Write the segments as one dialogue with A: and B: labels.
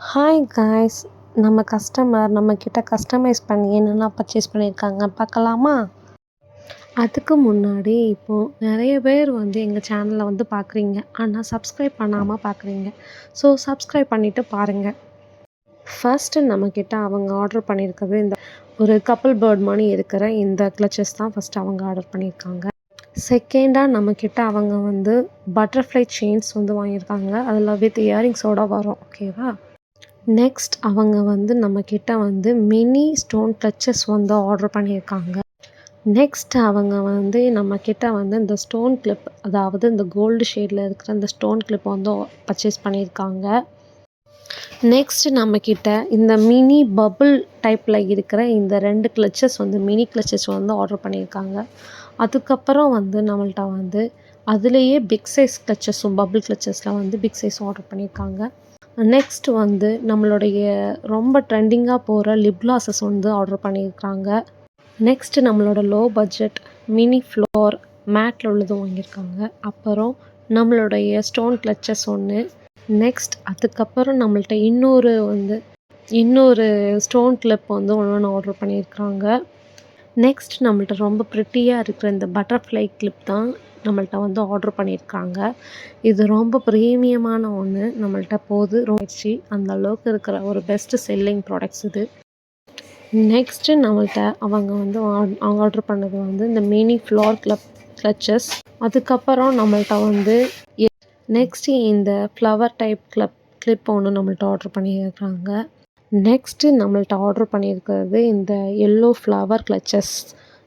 A: Hi guys, நம்ம customer நம்மக்கிட்ட customise பண்ணி என்னெல்லாம் பர்ச்சேஸ் பண்ணியிருக்காங்க பார்க்கலாமா? அதுக்கு முன்னாடி இப்போது நிறைய பேர் எங்கள் சேனலை பார்க்குறீங்க, ஆனால் சப்ஸ்கிரைப் பண்ணாமல் பார்க்குறீங்க. ஸோ சப்ஸ்கிரைப் பண்ணிவிட்டு பாருங்கள். ஃபர்ஸ்ட்டு நம்மக்கிட்ட அவங்க ஆர்டர் பண்ணியிருக்கிறது இந்த ஒரு கப்புள் பேர்ட் மாதிரி இருக்கிற இந்த கிளச்சஸ் தான் ஃபஸ்ட்டு அவங்க ஆர்டர் பண்ணியிருக்காங்க. செகண்டாக நம்மக்கிட்ட அவங்க பட்டர்ஃப்ளை செயின்ஸ் வாங்கியிருக்காங்க. அதில் வித் இயரிங்ஸோடு வரும். ஓகேவா? நெக்ஸ்ட் அவங்க நம்மக்கிட்ட மினி ஸ்டோன் கிளச்சஸ் ஆர்டர் பண்ணியிருக்காங்க. நெக்ஸ்ட் அவங்க நம்மக்கிட்ட இந்த ஸ்டோன் கிளிப், அதாவது இந்த கோல்டு ஷேடில் இருக்கிற இந்த ஸ்டோன் கிளிப் பர்ச்சேஸ் பண்ணியிருக்காங்க. நெக்ஸ்ட் நம்மக்கிட்ட இந்த மினி பபுள் டைப்பில் இருக்கிற இந்த 2 கிளச்சஸ் மினி கிளச்சஸ் ஆர்டர் பண்ணியிருக்காங்க. அதுக்கப்புறம் நம்மள்ட்ட அதுலேயே பிக் சைஸ் கிளச்சஸும் பபுள் கிளச்சஸில் பிக் சைஸ் ஆர்டர் பண்ணியிருக்காங்க. நெக்ஸ்ட் நம்மளுடைய ரொம்ப ட்ரெண்டிங்காக போகிற லிப் கிளாஸஸ் ஆர்டர் பண்ணியிருக்காங்க. நெக்ஸ்ட் நம்மளோட லோ பட்ஜெட் மினி ஃப்ளோர் மேட்டில் உள்ளதும் வாங்கியிருக்காங்க. அப்புறம் நம்மளுடைய ஸ்டோன் கிளச்சஸ் ஒன்று. நெக்ஸ்ட் அதுக்கப்புறம் நம்மள்ட்ட இன்னொரு ஸ்டோன் கிளிப் ஒன்று ஆர்டர் பண்ணியிருக்காங்க. நெக்ஸ்ட் நம்மள்ட்ட ரொம்ப ப்ரிட்டியாக இருக்கிற இந்த பட்டர்ஃப்ளை கிளிப் தான் நம்மள்ட்ட ஆர்டர் பண்ணியிருக்காங்க. இது ரொம்ப ப்ரீமியமான ஒன்று. நம்மள்ட்ட ரொம்ப அந்த அளவுக்கு இருக்கிற ஒரு பெஸ்ட் செல்லிங் ப்ராடக்ட்ஸ் இது. நெக்ஸ்ட்டு நம்மள்ட்ட அவங்க ஆர்டர் பண்ணது இந்த மினி ஃப்ளோர் கிளச்சஸ். அதுக்கப்புறம் நம்மள்ட்ட நெக்ஸ்ட்டு இந்த ஃப்ளவர் டைப் கிளிப் ஒன்று நம்மள்ட்ட ஆர்டர் பண்ணியிருக்காங்க. நெக்ஸ்ட்டு நம்மள்ட்ட ஆர்டர் பண்ணியிருக்கிறது இந்த எல்லோ ஃப்ளவர் கிளச்சஸ்.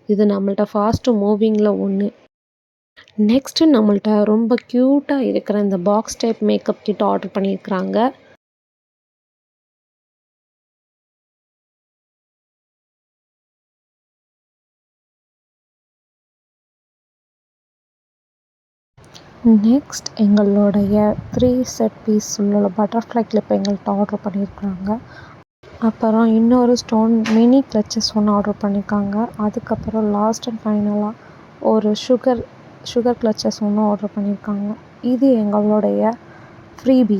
A: இது நம்மள்ட்ட ஃபாஸ்ட்டு மூவிங்கில் ஒன்று. நெக்ஸ்ட்டு நம்மள்ட்ட ரொம்ப க்யூட்டாக இருக்கிற இந்த box type makeup kit order பண்ணியிருக்கிறாங்க. நெக்ஸ்ட் எங்களுடைய 3 செட் பீஸ் உள்ள பட்டர்ஃப்ளை கிளிப் எங்கள்கிட்ட ஆர்டர் பண்ணியிருக்காங்க. அப்புறம் இன்னொரு ஸ்டோன் மினி கிளச்சஸ் ஒன்று ஆர்டர் பண்ணியிருக்காங்க. அதுக்கப்புறம் லாஸ்ட் அண்ட் ஃபைனலாக ஒரு சுகர் கிளச்சஸ் ஒன்று ஆர்டர் பண்ணியிருக்காங்க. இது எங்களுடைய ஃப்ரீபி.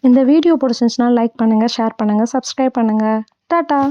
A: இந்த வீடியோ பிடிச்சிருந்துச்சுன்னா லைக் பண்ணுங்கள், ஷேர் பண்ணுங்கள், சப்ஸ்கிரைப் பண்ணுங்கள். டாட்டா.